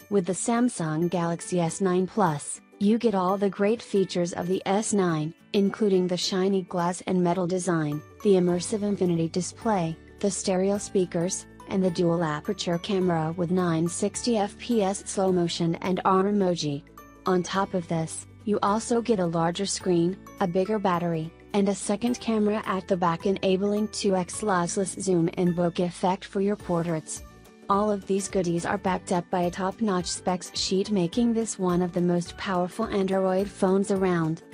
With the Samsung Galaxy S9 Plus, you get all the great features of the S9, including the shiny glass and metal design, the immersive infinity display, the stereo speakers, and the dual-aperture camera with 960fps slow motion and AR Emoji. On top of this, you also get a larger screen, a bigger battery, and a second camera at the back, enabling 2x lossless zoom and bokeh effect for your portraits. All of these goodies are backed up by a top-notch specs sheet, making this one of the most powerful Android phones around.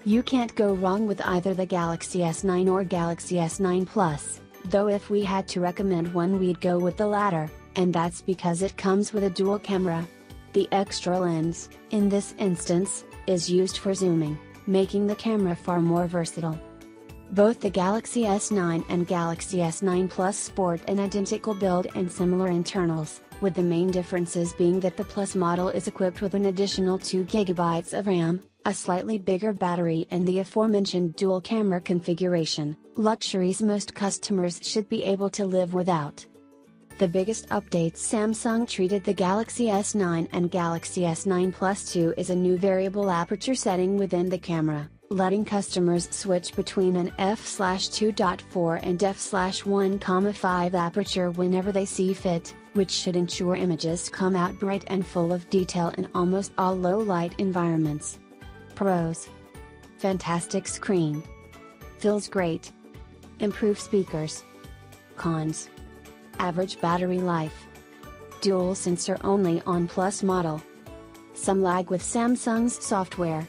You can't go wrong with either the Galaxy S9 or Galaxy S9 Plus, though if we had to recommend one, we'd go with the latter, and that's because it comes with a dual camera. The extra lens, in this instance, is used for zooming, making the camera far more versatile. Both the Galaxy S9 and Galaxy S9 Plus sport an identical build and similar internals, with the main differences being that the Plus model is equipped with an additional 2GB of RAM, a slightly bigger battery, and the aforementioned dual camera configuration, luxuries most customers should be able to live without. The biggest updates Samsung treated the Galaxy S9 and Galaxy S9 Plus to is a new variable aperture setting within the camera, letting customers switch between an f/2.4 and f/1.5 aperture whenever they see fit, which should ensure images come out bright and full of detail in almost all low-light environments. Pros: fantastic screen. Feels great. Improved speakers. Cons: average battery life. Dual sensor only on Plus model. Some lag with Samsung's software.